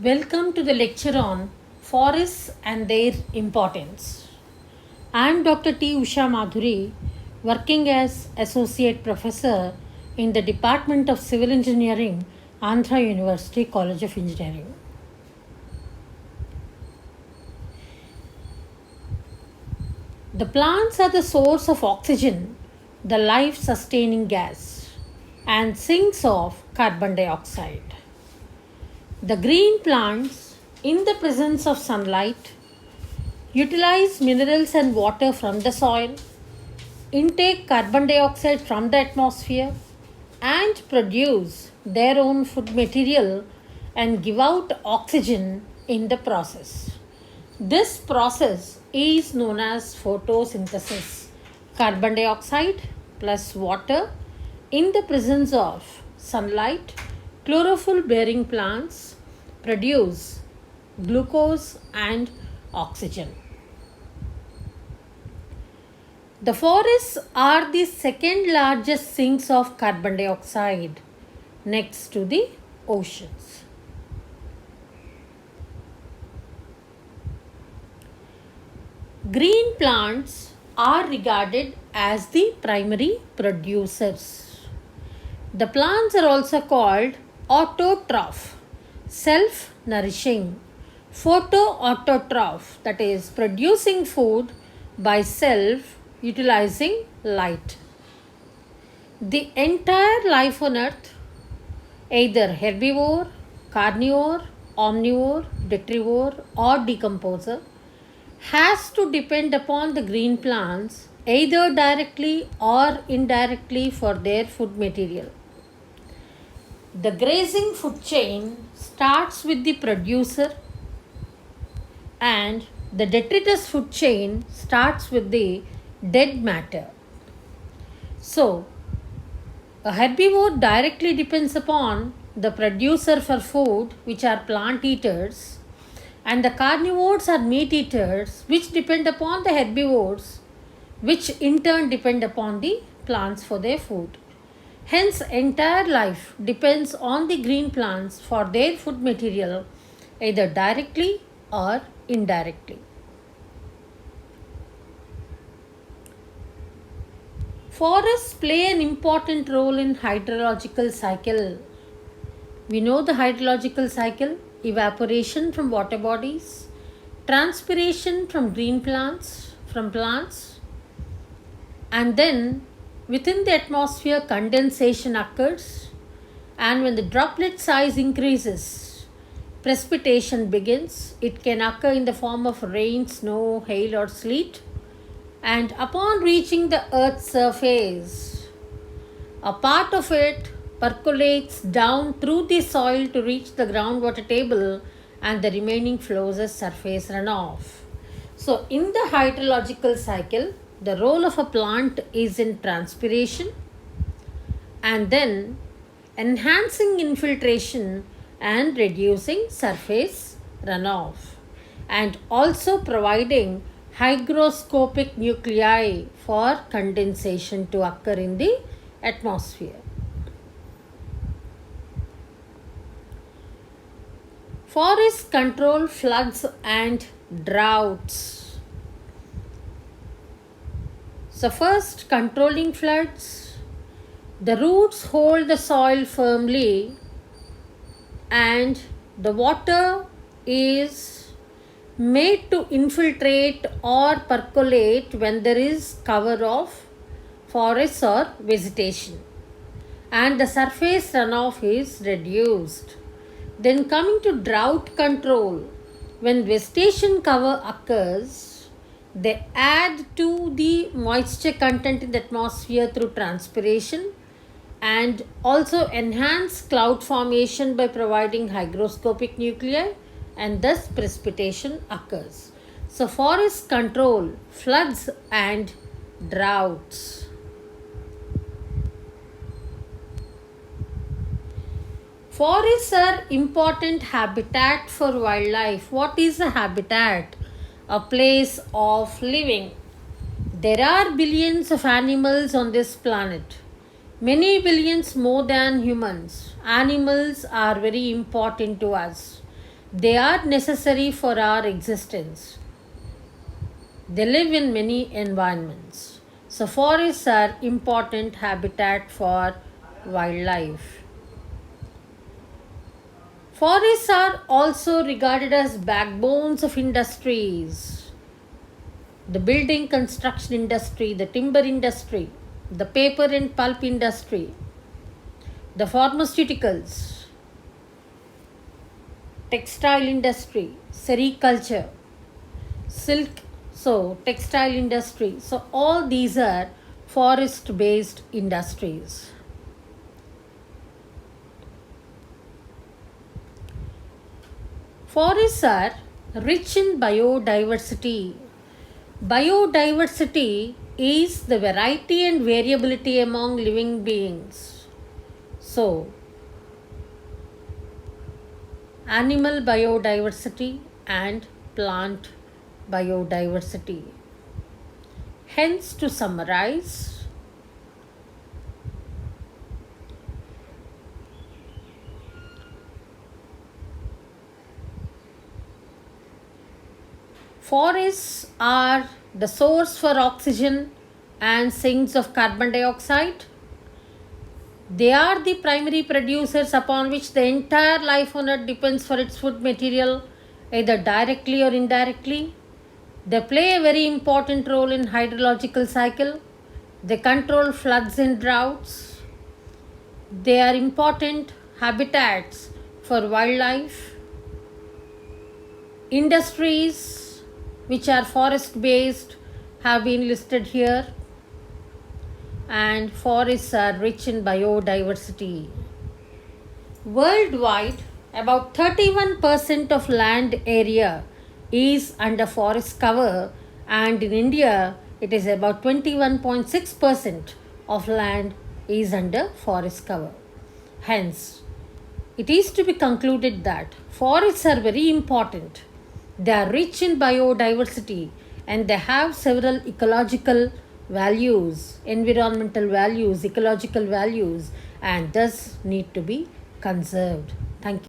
Welcome to the lecture on forests and their importance. I am Dr. T. Usha Madhuri, working as Associate Professor in the Department of Civil Engineering, Andhra University College of Engineering. The plants are the source of oxygen, the life sustaining gas, and sinks of carbon dioxide. The green plants, in the presence of sunlight, utilize minerals and water from the soil, intake carbon dioxide from the atmosphere, and produce their own food material and give out oxygen in the process. This process is known as photosynthesis. Carbon dioxide plus water in the presence of sunlight, chlorophyll bearing plants produce glucose and oxygen. The forests are the second largest sinks of carbon dioxide next to the oceans. Green plants are regarded as the primary producers. The plants are also called autotroph, self-nourishing, photoautotroph, that is producing food by self utilizing light. The entire life on earth, either herbivore, carnivore, omnivore, detrivore or decomposer, has to depend upon the green plants either directly or indirectly for their food material. The grazing food chain starts with the producer and the detritus food chain starts with the dead matter. So, a herbivore directly depends upon the producer for food, which are plant eaters, and the carnivores are meat eaters, which depend upon the herbivores, which in turn depend upon the plants for their food. Hence, entire life depends on the green plants for their food material, either directly or indirectly. Forests play an important role in hydrological cycle. We know the hydrological cycle: evaporation from water bodies, transpiration from green plants, and then within the atmosphere condensation occurs, and when the droplet size increases, precipitation begins. It can occur in the form of rain, snow, hail or sleet, and upon reaching the earth's surface, a part of it percolates down through the soil to reach the groundwater table, and the remaining flows as surface runoff. So in the hydrological cycle, the role of a plant is in transpiration and then enhancing infiltration and reducing surface runoff, and also providing hygroscopic nuclei for condensation to occur in the atmosphere. Forests control floods and droughts. So first, controlling floods. The roots hold the soil firmly and the water is made to infiltrate or percolate when there is cover of forests or vegetation, and the surface runoff is reduced. Then coming to drought control, when vegetation cover occurs, they add to the moisture content in the atmosphere through transpiration and also enhance cloud formation by providing hygroscopic nuclei, and thus precipitation occurs. So forests control floods and droughts. Forests are important habitat for wildlife. What is a habitat? A place of living. There are billions of animals on this planet, many billions more than humans. Animals are very important to us. They are necessary for our existence. They live in many environments. So forests are important habitat for wildlife. Forests are also regarded as backbones of industries. The building construction industry, the timber industry, the paper and pulp industry, the pharmaceuticals, textile industry, sericulture, silk, so textile industry. So all these are forest based industries. Forests are rich in biodiversity. Biodiversity is the variety and variability among living beings. So, animal biodiversity and plant biodiversity. Hence, to summarize, forests are the source for oxygen and sinks of carbon dioxide. They are the primary producers upon which the entire life on earth depends for its food material, either directly or indirectly. They play a very important role in hydrological cycle. They control floods and droughts. They are important habitats for wildlife. Industries which are forest based have been listed here, and forests are rich in biodiversity. Worldwide, about 31% of land area is under forest cover, and in India, it is about 21.6% of land is under forest cover. Hence, it is to be concluded that forests are very important. They are rich in biodiversity and they have several ecological values, environmental values, ecological values, and thus need to be conserved. Thank you.